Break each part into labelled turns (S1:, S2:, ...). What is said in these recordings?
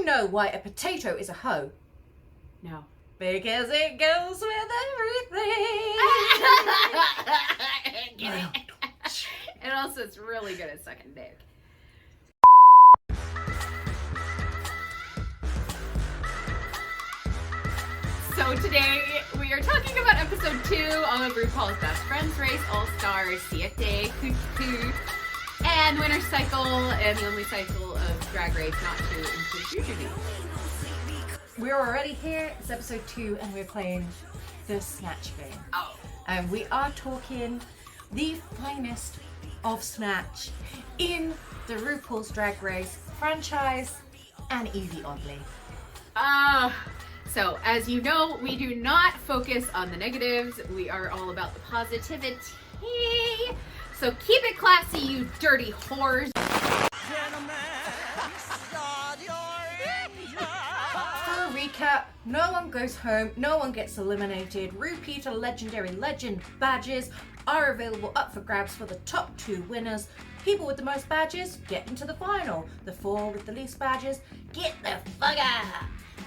S1: you know why a potato is a hoe?
S2: No.
S1: Because it goes with everything.
S2: Get it? And also, it's really good at sucking dick. So today we are talking about episode 2 of RuPaul's Best Friends Race All-Stars Siete Cuckoo and Winner's Cycle, and the only cycle of Drag Race not to include Juju.
S1: We're already here. It's episode 2 and we're playing the Snatch Game.
S2: Oh.
S1: And we are talking the finest of Snatch in the RuPaul's Drag Race franchise and Yvie oddly.
S2: So as you know, we do not focus on the negatives. We are all about the positivity. So keep it classy, you dirty whores.
S1: For a recap, no one goes home, no one gets eliminated. Repeater Legendary Legend badges are available up for grabs for the top 2 winners. People with the most badges get into the final. The 4 with the least badges get the fuck out.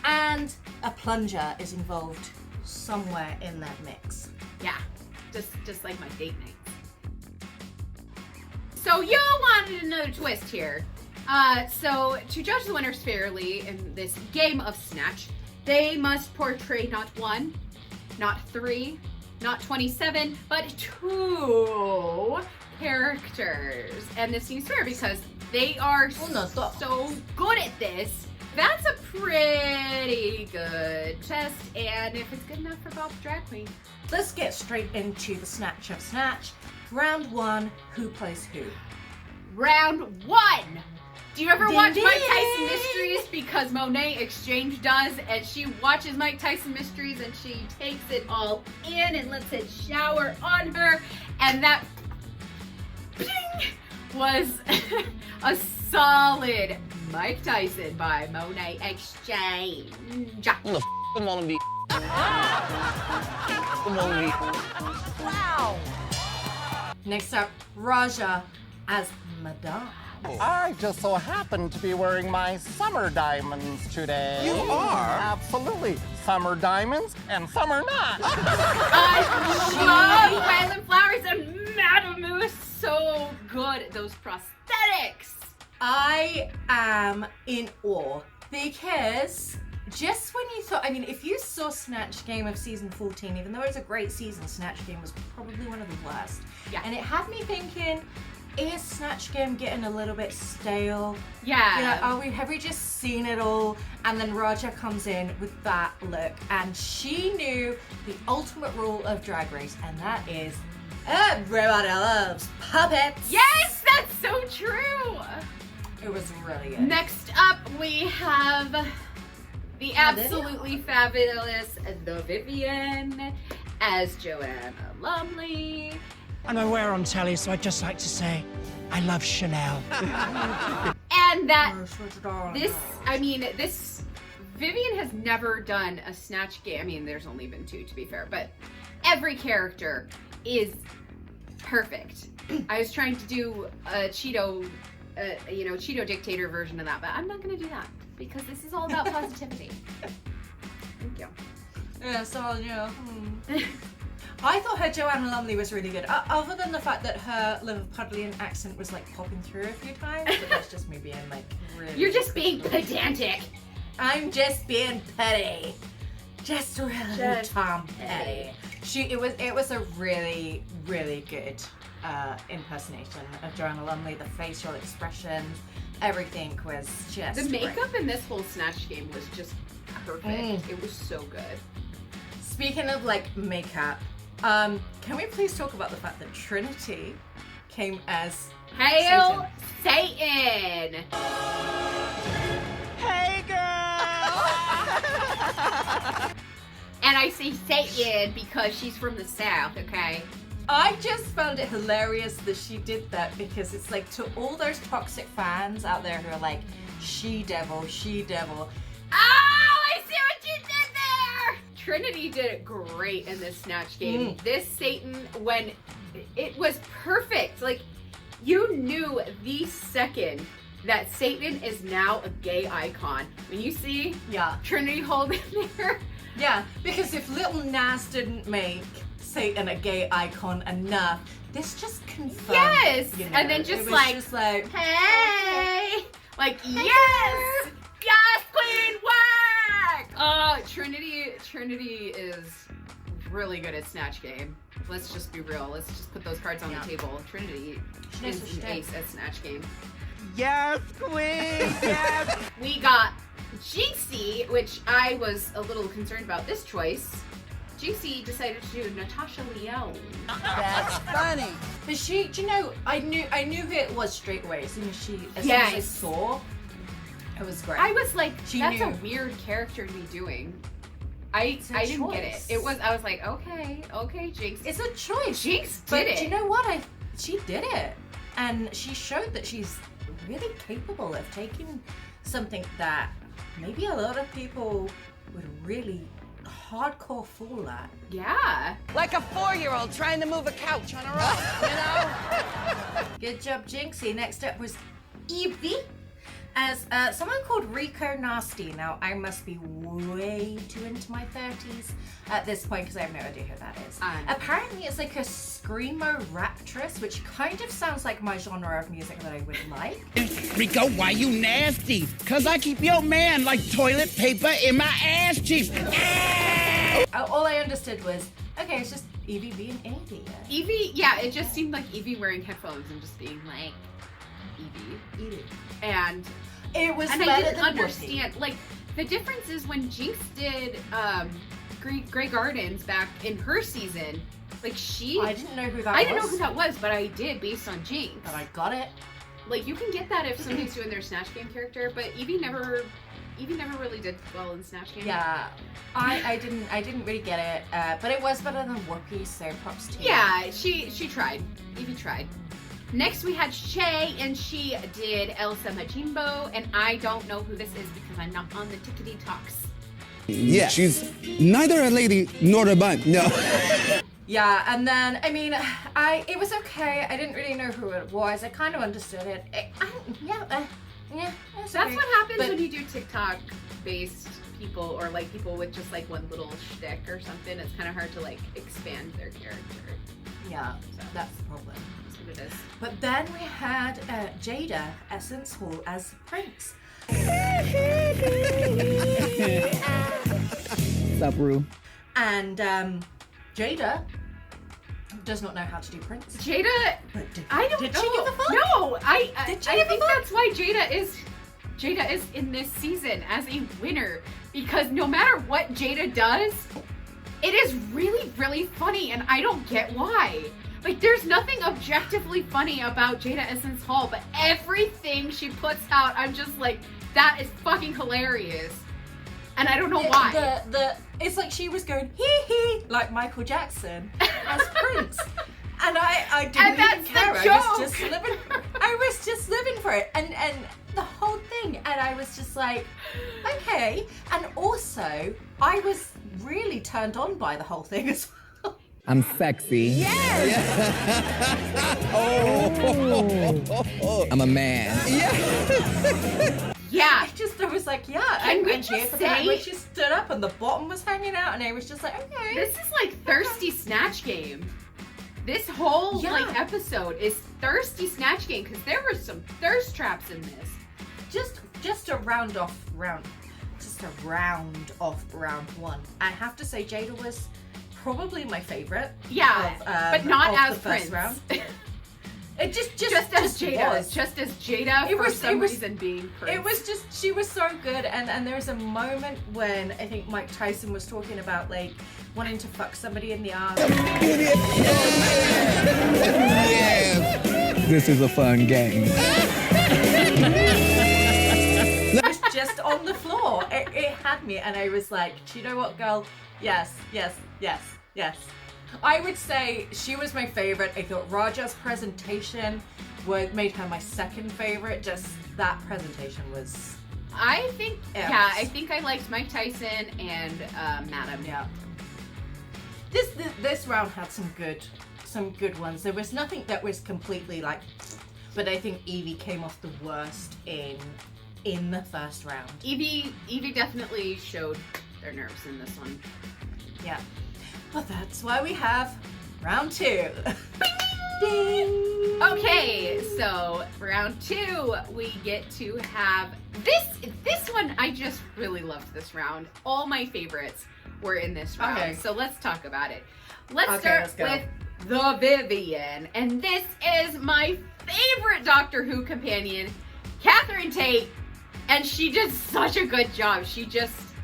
S1: And a plunger is involved somewhere in that mix.
S2: Yeah, just like my date nights. So you wanted another twist here. So to judge the winners fairly in this game of Snatch, they must portray not 1, not 3, not 27, but 2 characters. And this seems fair because they are so good at this. That's a pretty good test, and if it's good enough for Bob's Drag Queen.
S1: Let's get straight into the Snatch of Snatch. Round 1, who plays who?
S2: Round 1! Do you ever watch
S1: Ding,
S2: Mike
S1: ding.
S2: Tyson Mysteries? Because Monet Exchange does, and she watches Mike Tyson Mysteries and she takes it all in and lets it shower on her, and that ping was a solid Mike Tyson by Monet Exchange.
S1: Wow! Next up, Raja as Madame.
S3: I just so happen to be wearing my summer diamonds today.
S4: You are?
S3: Absolutely. Summer diamonds and summer not.
S2: I love Violent Flowers, and Madame is so good at those prosthetics.
S1: I am in awe because just when you thought, I mean, if you saw Snatch Game of season 14, even though it was a great season, Snatch Game was probably one of the worst.
S2: Yeah.
S1: And it had me thinking, is Snatch Game getting a little bit stale?
S2: Yeah.
S1: You know, have we just seen it all? And then Raja comes in with that look, and she knew the ultimate rule of Drag Race, and that is everybody loves puppets.
S2: Yes, that's so true.
S1: It was really good.
S2: Next up, we have the absolutely fabulous The Vivian as Joanna Lumley.
S5: I'm aware on telly, so I'd just like to say, I love Chanel.
S2: And that this Vivian has never done a Snatch Game. I mean, there's only been 2 to be fair, but every character is perfect. I was trying to do a Cheeto dictator version of that, but I'm not gonna do that because this is all about positivity. Thank you.
S1: Yeah, so yeah. I thought her Joanna Lumley was really good, other than the fact that her Liverpudlian accent was like popping through a few times, but that's just me being like really...
S2: You're just being pedantic.
S1: I'm just being petty. Just a little Tom Petty. It was a really, really good impersonation of Joanna Lumley. The facial expressions, everything was just
S2: The makeup
S1: great.
S2: in this whole Snatch Game was just perfect. It was so good.
S1: Speaking of like makeup, can we please talk about the fact that Trinity came as
S2: Hail Satan!
S3: Hey, girl!
S2: And I say Satan because she's from the South, okay?
S1: I just found it hilarious that she did that because it's like to all those toxic fans out there who are like, she devil, she devil.
S2: Oh, I see what you did there! Trinity did it great in this Snatch Game. This Satan, when it was perfect. Like, you knew the second that Satan is now a gay icon. When you see Trinity holding there.
S1: Yeah, because if Little Nas didn't make Satan a gay icon enough, this just confirmed.
S2: Yes!
S1: You know,
S2: and then just like, hey! Like, yes! Yes, Queen, work! Oh, Trinity is really good at Snatch Game. Let's just be real. Let's just put those cards on the table. Trinity is an ace at Snatch Game.
S3: Yes, queen! Yes!
S2: We got Jinxie, which I was a little concerned about this choice. Jinxie decided to do Natasha Lyonne.
S3: That's funny.
S1: But she, do you know, I knew who it was straight away. As soon as soon as I saw, it was great.
S2: I was like, that's a
S1: knew.
S2: weird character to be doing. I didn't get it. I was like, okay, Jinx.
S1: It's a choice.
S2: Jinx
S1: but
S2: did it.
S1: Do you know what? She did it, and she showed that she's really capable of taking something that maybe a lot of people would really hardcore fall at.
S2: Yeah.
S4: Like a 4-year-old trying to move a couch on her own, you know?
S1: Good job, Jinxie. Next up was Yvie as someone called Rico Nasty. Now, I must be way too into my 30s at this point because I have no idea who that is. Apparently, it's like a screamo raptress, which kind of sounds like my genre of music that I would like.
S5: Rico, why you nasty? Cause I keep your man like toilet paper in my ass cheeks.
S1: All I understood was, okay, it's just Yvie being an idiot.
S2: Yvie, yeah, it just seemed like Yvie wearing headphones and just being like, Yvie. And
S1: it was
S2: and
S1: better
S2: I didn't
S1: than
S2: understand. Like, the difference is when Jinx did Grey Gardens back in her season, like
S1: I didn't know who that was.
S2: I didn't know who that was, but I did based on Jinx.
S1: But I got it.
S2: Like, you can get that if somebody's doing their Snatch Game character, but Yvie never really did well in Snatch Game.
S1: Yeah, I didn't really get it, but it was better than Whoopi, so props to you.
S2: Yeah, she tried. Yvie tried. Next we had Shay, and she did Elsa Majimbo, and I don't know who this is because I'm not on the tickety talks.
S6: Yeah, she's neither a lady nor a bun. No.
S1: Yeah, and then it was okay. I didn't really know who it was. I kind of understood it.
S2: That's what happens when you do TikTok-based people, or like people with just like one little shtick or something. It's kind of hard to like expand their character.
S1: Yeah, that's the problem.
S2: That's what it is.
S1: But then we had Jaida Essence Hall as Prince.
S6: Sup, Rue?
S1: And Jaida does not know how to do Prince.
S2: Jaida, I don't know.
S1: Did she give a fuck?
S2: No, I
S1: Did she give a
S2: think
S1: fuck?
S2: that's why Jaida is in this season as a winner, because no matter what Jaida does, it is really, really funny, and I don't get why. Like, there's nothing objectively funny about Jaida Essence Hall, but everything she puts out, I'm just like, that is fucking hilarious. And I don't know why.
S1: It's like she was going hee hee like Michael Jackson as Prince, and I didn't even care. I was just living for it, and the whole thing, and I was just like, okay. And also, I was really turned on by the whole thing as well.
S6: I'm sexy.
S1: Yes.
S6: Oh. I'm a man.
S2: Yeah.
S1: I was like, yeah.
S2: Can we
S1: I'm here
S2: just
S1: for that.
S2: say-
S1: When she stood up and the bottom was hanging out, and I was just like, okay.
S2: This is like Thirsty Snatch Game. This whole like episode is Thirsty Snatch Game, because there were some thirst traps in this.
S1: Just a round off round one. I have to say, Jaida was probably my favorite.
S2: Yeah, but not
S1: of
S2: as
S1: the first
S2: Prince.
S1: round. It just
S2: as Jaida.
S1: was.
S2: Just as Jaida for some reason being Prince.
S1: It was just, she was so good, and there was a moment when I think Mike Tyson was talking about like wanting to fuck somebody in the arm.
S6: Yes. This is a fun game.
S1: It was just on the floor. It had me, and I was like, do you know what, girl? Yes. I would say she was my favorite. I thought Raja's presentation made her my second favorite. Just that presentation was.
S2: I think I liked Mike Tyson and Madam.
S1: Yeah. This round had some good ones. There was nothing that was completely like but I think Yvie came off the worst in the first round.
S2: Yvie definitely showed their nerves in this one.
S1: Yeah. But that's why we have round 2. Ding!
S2: Okay, so round 2, we get to have this one. I just really loved this round. All my favorites were in this round.
S1: Okay.
S2: So let's talk about it. Let's
S1: go.
S2: with the Vivian. And this is my favorite Doctor Who companion, Catherine Tate. And she did such a good job.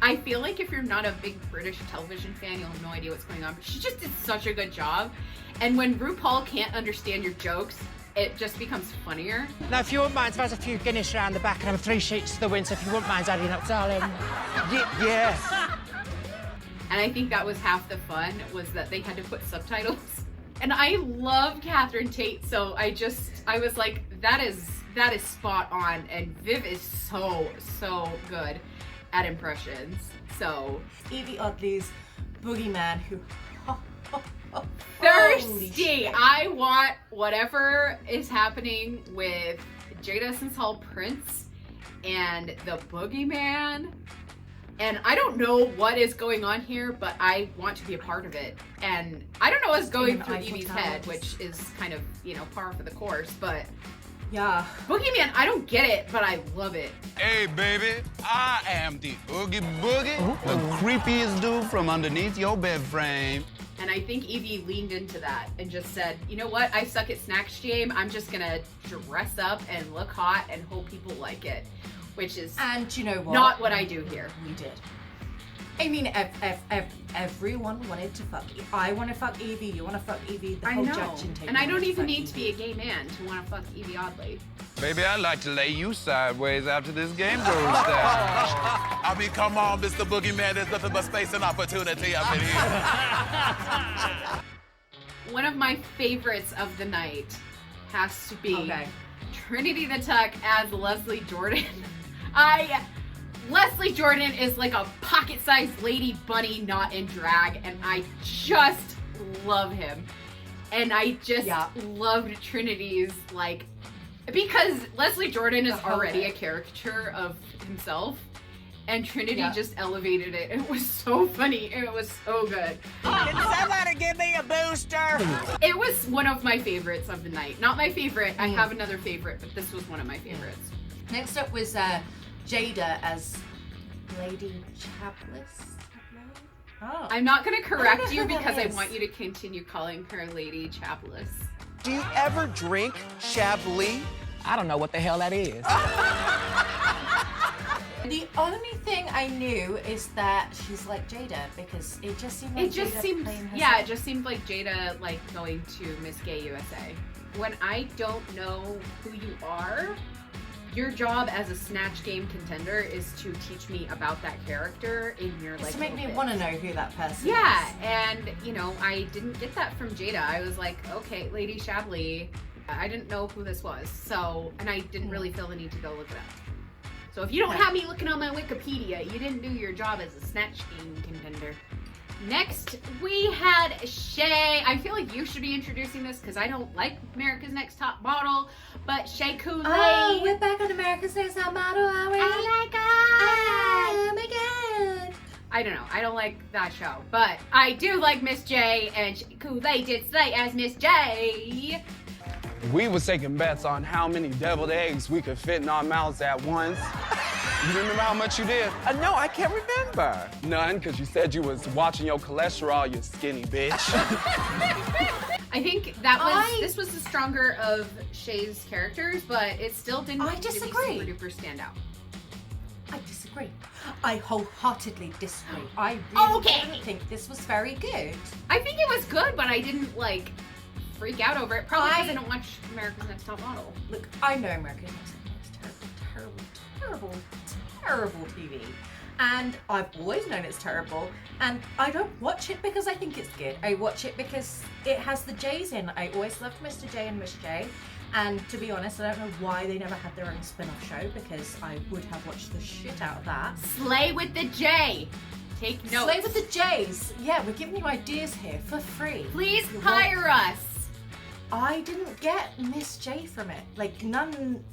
S2: I feel like if you're not a big British television fan, you'll have no idea what's going on. But she just did such a good job. And when RuPaul can't understand your jokes, it just becomes funnier.
S4: Now, if you wouldn't mind, there's a few Guinness around the back and I'm 3 sheets to the wind, so if you wouldn't mind adding up, darling. Yeah.
S2: And I think that was half the fun, was that they had to put subtitles. And I love Catherine Tate, so I was like, that is spot on. And Viv is so good at impressions. So
S1: Yvie Oddly's boogeyman who...
S2: Thirsty! I want whatever is happening with Jada Essence Hall Prince and the boogeyman. And I don't know what is going on here, but I want to be a part of it. And I don't know what's going through
S1: Eiffel
S2: Yvie's
S1: Towered.
S2: head, which is kind of, par for the course, but
S1: Yeah.
S2: boogeyman, I don't get it, but I love it.
S7: Hey, baby, I am the Oogie Boogie, the creepiest dude from underneath your bed frame.
S2: And I think Yvie leaned into that and just said, you know what, I suck at Snatch Game. I'm just gonna dress up and look hot and hope people like it. Which is
S1: And you know what?
S2: not what I do here.
S1: We did. I mean, everyone wanted to fuck. I want to fuck Yvie. You want to fuck Yvie. The
S2: I
S1: whole
S2: know.
S1: judging table
S2: And I don't
S1: wants
S2: even
S1: fuck
S2: need to be a gay man to want to fuck Yvie Oddly.
S7: Baby, I'd like to lay you sideways after this game goes down.
S8: I mean, come on, Mr. Boogeyman. There's nothing but space and opportunity up in here.
S2: One of my favorites of the night has to be
S1: Okay.
S2: Trinity the Tuck as Leslie Jordan. Leslie Jordan is like a pocket-sized lady bunny not in drag, and I just love him. And I just loved Trinity's, because Leslie Jordan is already a caricature of himself, and Trinity just elevated it. It was so funny. It was so good.
S4: Can somebody give me a booster?
S2: It was one of my favorites of the night. Not my favorite. I have another favorite, but this was one of my favorites.
S1: Next up was Jaida as Lady Chapliss. Oh.
S2: I'm not going to correct you
S1: who that
S2: because I
S1: is.
S2: want you to continue calling her Lady Chapliss.
S4: Do you ever drink Chablis?
S9: I don't know what the hell that is.
S1: The only thing I knew is that she's like Jada because it just seemed like
S2: It just
S1: Jada
S2: seemed,
S1: playing
S2: yeah,
S1: herself.
S2: it just seemed like Jada going to Miss Gay USA. When I don't know who you are, your job as a Snatch Game contender is to teach me about that character in your
S1: Just to make me
S2: little
S1: want to
S2: bit.
S1: know who that person
S2: Yeah,
S1: is.
S2: and I didn't get that from Jada. I was like, okay, Lady Chablis. I didn't know who this was, so, and I didn't really feel the need to go look it up. So if you don't have me looking on my Wikipedia, you didn't do your job as a Snatch Game contender. Next, we had Shay. I feel like you should be introducing this because I don't like America's Next Top Model, but Shay Kool-Aid.
S1: Oh, we're back on America's Next Top Model, are we?
S2: Oh my god!
S1: Oh my god!
S2: I don't know. I don't like that show, but I do like Miss J, and Shay Kool-Aid did slay as Miss J.
S10: We was taking bets on how many deviled eggs we could fit in our mouths at once. You remember how much you did?
S4: No, I can't remember.
S10: None, because you said you was watching your cholesterol, you skinny bitch.
S2: I think this was the stronger of Shay's characters, but it still didn't
S1: I
S2: really
S1: disagree.
S2: super duper stand out.
S1: I disagree. I wholeheartedly disagree. I really
S2: Okay.
S1: don't think this was very good.
S2: I think it was good, but I didn't freak out over it. Probably because
S1: I
S2: I don't watch America's Next Top Model.
S1: Look, I know American Next Top Model is terrible TV. And I've always known it's terrible. And I don't watch it because I think it's good. I watch it because it has the J's in. I always loved Mr. J and Miss J. And to be honest, I don't know why they never had their own spin-off show because I would have watched the shit out of that.
S2: Slay with the J. Take notes.
S1: Slay with the J's. Yeah, we're giving you ideas here for free.
S2: Please
S1: You're
S2: hire us.
S1: I didn't get Miss J from it. Like, nothing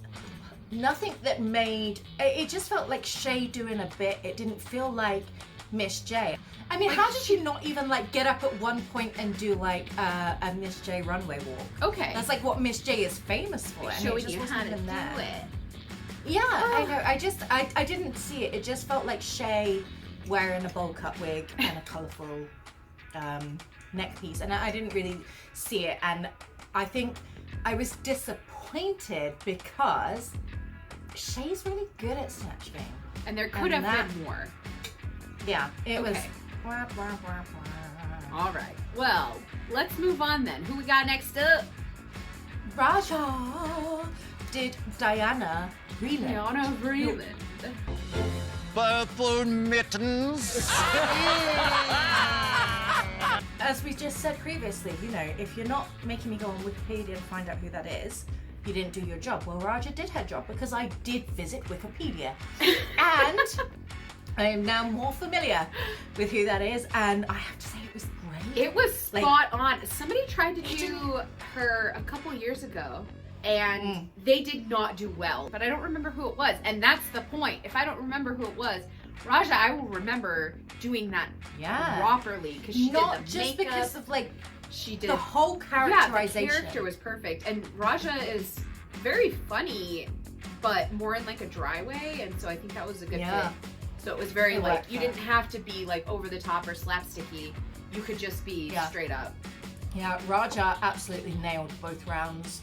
S1: that made, it just felt like Shay doing a bit. It didn't feel like Miss J. I mean,
S2: Like,
S1: how did you not even like get up at one point and do like a Miss J runway walk?
S2: Okay.
S1: That's like what Miss J is famous for. And it
S2: Showing
S1: just
S2: you
S1: wasn't
S2: how to
S1: even
S2: do
S1: there.
S2: it.
S1: Yeah, I know. I didn't see it. It just felt like Shay wearing a bowl cut wig and a colourful neck piece, and I didn't really see it. And I think I was disappointed because Shay's really good at Snatch Game.
S2: And there could have been more.
S1: Yeah, it was.
S2: Okay. All right. Well, let's move on then. Who we got next up?
S1: Raja did Diana Vreeland.
S2: Diana Vreeland.
S3: Purple mittens.
S1: As we just said previously, you know, if you're not making me go on Wikipedia to find out who that is, you didn't do your job. Well, Raja did her job because I did visit Wikipedia. And I am now more familiar with who that is, and I have to say it was great.
S2: It was spot on. Somebody tried to do her a couple years ago, and they did not do well, but I don't remember who it was, and that's the point. If I don't remember who it was, Raja, I will remember doing that properly, because she
S1: not
S2: did the
S1: just
S2: makeup.
S1: because of like
S2: she did
S1: the whole characterization.
S2: Yeah, the character was perfect, and Raja is very funny, but more in like a dry way, and so I think that was a good fit. So it was very you didn't have to be like over the top or slapsticky. You could just be straight up.
S1: Yeah, Raja absolutely nailed both rounds,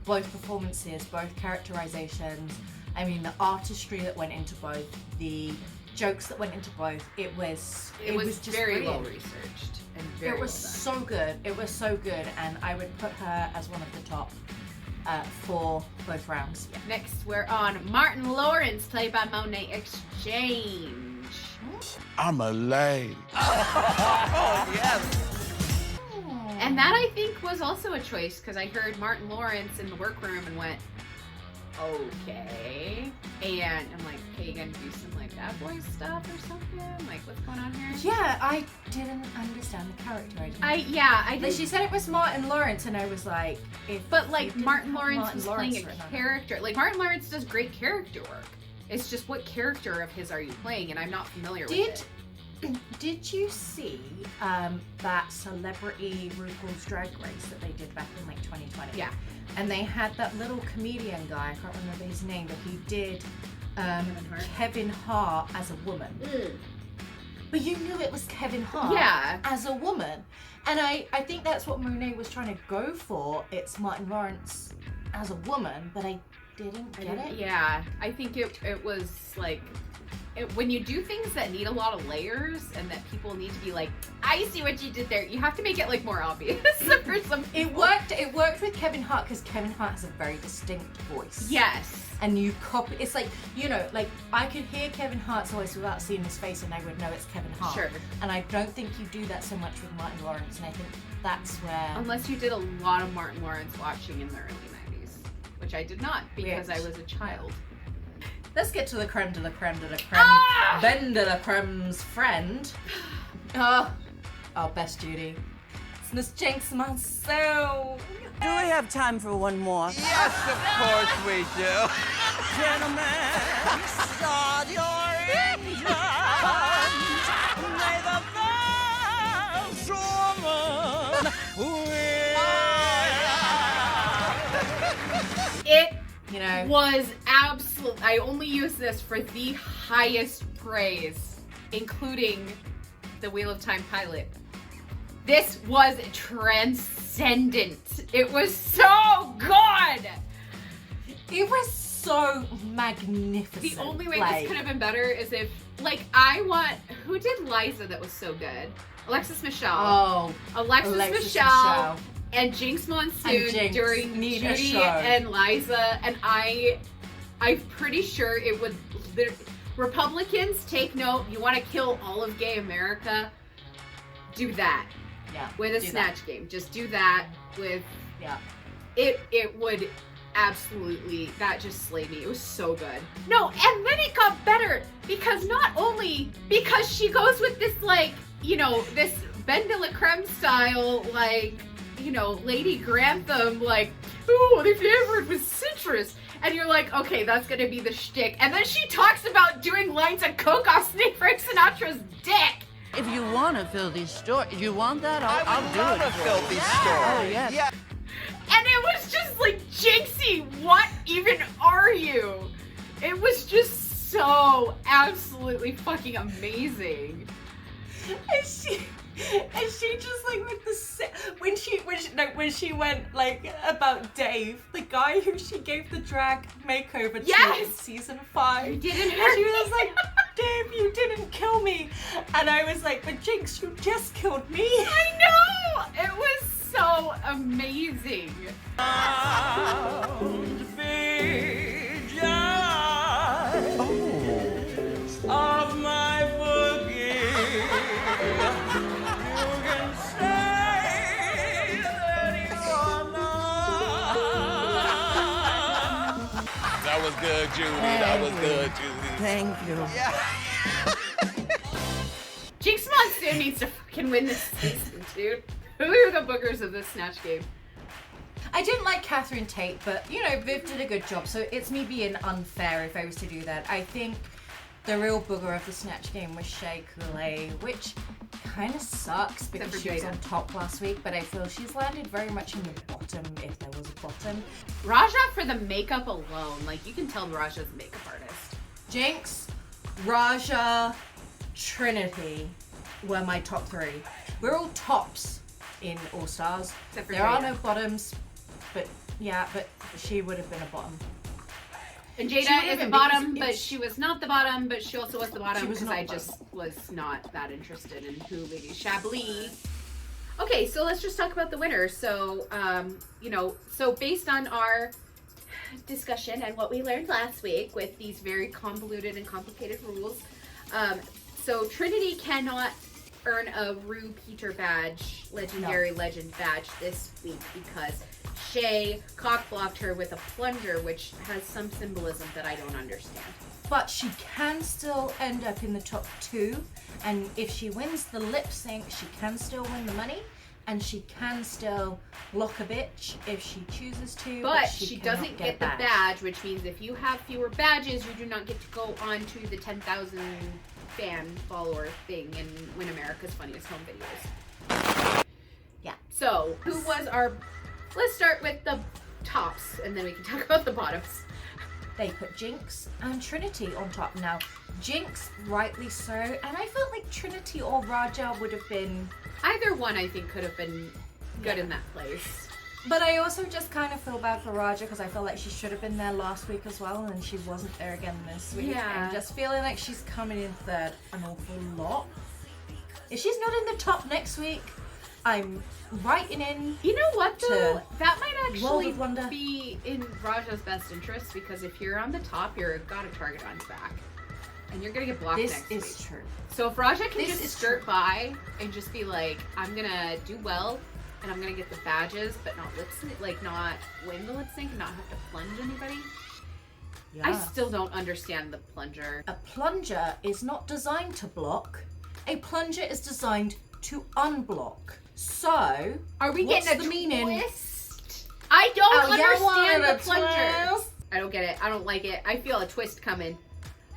S1: both performances, both characterizations. I mean, the artistry that went into both, the jokes that went into both. It was just
S2: very
S1: brilliant.
S2: well researched and very
S1: It was
S2: well done.
S1: so good. It was so good, and I would put her as one of the top for both rounds.
S2: Next, we're on Martin Lawrence, played by Monet Exchange.
S8: I'm a lay.
S3: Oh, yes.
S2: And that, I think, was also a choice, because I heard Martin Lawrence in the workroom and went, okay. And I'm like, okay, you gonna do some like bad boy stuff or something? Like, what's going on here?
S1: Yeah, I didn't understand the character.
S2: I
S1: Like,
S2: did.
S1: she said it was Martin Lawrence, and I was like,
S2: But like,
S1: it didn't
S2: Martin
S1: have
S2: Lawrence
S1: Martin
S2: was
S1: Lawrence
S2: playing
S1: written
S2: a
S1: on it.
S2: character. Like, Martin Lawrence does great character work. It's just, what character of his are you playing? And I'm not familiar with it.
S1: Did you see that celebrity RuPaul's Drag Race that they did back in like 2020?
S2: Yeah.
S1: And they had that little comedian guy, I can't remember his name, but he did Kevin Hart as a woman. But you knew it was Kevin Hart as a woman. And I think that's what Monet was trying to go for. It's Martin Lawrence as a woman, but I didn't get it.
S2: Yeah, I think it was like, when you do things that need a lot of layers and that people need to be like, I see what you did there, you have to make it like more obvious for some people.
S1: It worked with Kevin Hart because Kevin Hart has a very distinct voice.
S2: Yes.
S1: And you copy, it's like, you know, like I could hear Kevin Hart's voice without seeing his face and I would know it's Kevin Hart.
S2: Sure.
S1: And I don't think you do that so much with Martin Lawrence, and I think that's where...
S2: Unless you did a lot of Martin Lawrence watching in the early 90s, which I did not because I was a child.
S1: Let's get to the creme de la creme de la creme. Ben de la creme's friend. Oh, our best Judy. It's Miss Jinx myself.
S11: Do we have time for one more?
S3: Yes, of course we do.
S11: Gentlemen, start your engines. May the best woman win.
S2: It
S1: You know,
S2: was absolute. I only use this for the highest praise, including the Wheel of Time pilot. This was transcendent. It was so good.
S1: it was so magnificent.
S2: The only way
S1: like,
S2: this could have been better is if, like, who did Liza that was so good? Alexis Michelle.
S1: Oh,
S2: Alexis Michelle. And Jinx Monsoon during
S1: need a
S2: Judy
S1: show.
S2: and Liza, and I'm pretty sure it would. Republicans, take note. You want to kill all of gay America? Do that.
S1: Yeah.
S2: With a Snatch Game. Just do that with.
S1: Yeah.
S2: It would absolutely. That just slayed me. It was so good. No, and then it got better because not only because she goes with this, like, you know, this Ben de la Creme style, like, you know, Lady Grantham, like, ooh, they flavored with citrus. And you're like, okay, that's gonna be the shtick. And then she talks about doing lines of coke off Frank Sinatra's dick.
S11: If you want a filthy story, you want that? I'll do it.
S3: a filthy story.
S11: Oh, yes.
S3: Yeah.
S2: And it was just like, Jinxie, what even are you? It was just so absolutely fucking amazing.
S1: And she just like with when she went like about Dave, the guy who she gave the drag makeover to in season 5.
S2: You didn't
S1: And
S2: hurt
S1: she
S2: me.
S1: was like, Dave, you didn't kill me. And I was like, but Jinx, you just killed me.
S2: I know! It was so amazing.
S11: Of my boogie, you can say that you're not.
S8: That was good, Judy. That was good, Judy.
S11: Thank you.
S2: Jinx Monsoon needs to fucking win this season, dude. Who are the bookers of this Snatch Game?
S1: I didn't like Catherine Tate, but you know, Viv did a good job, so it's me being unfair if I was to do that. I think the real booger of the Snatch Game was Shea Coulee, which kind of sucks because
S2: for
S1: she was
S2: Jaida.
S1: on top last week, but I feel she's landed very much in the bottom, if there was a bottom.
S2: Raja for the makeup alone. Like, you can tell Raja's a makeup artist.
S1: Jinx, Raja, Trinity were my top 3. We're all tops in All Stars.
S2: Except for
S1: There are
S2: Jaida.
S1: no bottoms, but yeah, but she would have been a bottom.
S2: And
S1: She
S2: Jaida
S1: would've
S2: is a
S1: been
S2: bottom,
S1: because
S2: but
S1: it's-
S2: she was not the bottom, but she also was the bottom
S1: She was
S2: because
S1: not
S2: I
S1: the
S2: just was not that interested in who Lady Chablis. Okay, so let's just talk about the winners. So, you know, so based on our discussion and what we learned last week with these very convoluted and complicated rules, so Trinity cannot earn a Rue Peter badge, legendary legend badge this week because Shay cock-blocked her with a plunger, which has some symbolism that I don't understand.
S1: But she can still end up in the top 2, and if she wins the lip sync, she can still win the money, and she can still block a bitch if she chooses to.
S2: But
S1: she
S2: she
S1: cannot
S2: doesn't get the
S1: a
S2: badge, which means if you have fewer badges, you do not get to go on to the 10,000 fan follower thing and win America's Funniest Home Videos.
S1: Yeah.
S2: So, who was our... Let's start with the tops, and then we can talk about the bottoms.
S1: They put Jinx and Trinity on top. Now, Jinx, rightly so, and I felt like Trinity or Raja would have been...
S2: Either one, I think, could have been good in that place.
S1: But I also just kind of feel bad for Raja because I feel like she should have been there last week as well, and she wasn't there again this week.
S2: Yeah.
S1: And just feeling like she's coming in third an awful lot. If she's not in the top next week, I'm writing in.
S2: You know what, though?
S1: To
S2: That might
S1: World
S2: actually
S1: of Wonder.
S2: be in Raja's best interest because if you're on the top, you're got a target on his back. And you're gonna get blocked
S1: This
S2: next
S1: is
S2: week.
S1: true.
S2: So if Raja can
S1: This
S2: just
S1: is
S2: skirt
S1: true.
S2: by and just be like, I'm gonna do well and I'm gonna get the badges, but not lip sync, like not win the lip sync and not have to plunge anybody. I
S1: Yeah.
S2: still don't understand the plunger.
S1: A plunger is not designed to block. A plunger is designed to unblock. So,
S2: Are we
S1: what's
S2: getting a
S1: the meaning?
S2: twist? I don't
S1: Oh, you
S2: understand
S1: wanted
S2: the
S1: a
S2: plunger.
S1: twist?
S2: I don't get it. I don't like it. I feel a twist coming.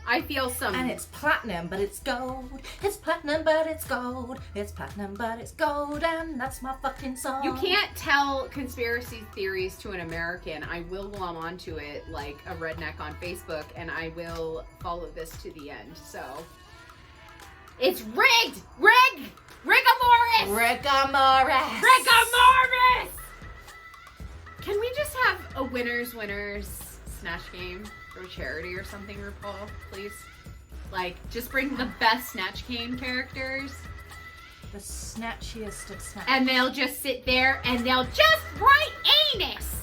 S2: I feel some.
S1: And it's platinum, but it's gold. It's platinum, but it's gold. It's platinum, but it's gold, and that's my fucking song.
S2: You can't tell conspiracy theories to an American. I will glom onto it like a redneck on Facebook, and I will follow this to the end. So it's rigged. Rigamoris. Rigamoris. Can we just have a winners snatch game for charity or something, RuPaul, please? Like, just bring the best snatch game characters.
S1: The snatchiest of snatch.
S2: And they'll just sit there and they'll just write anus.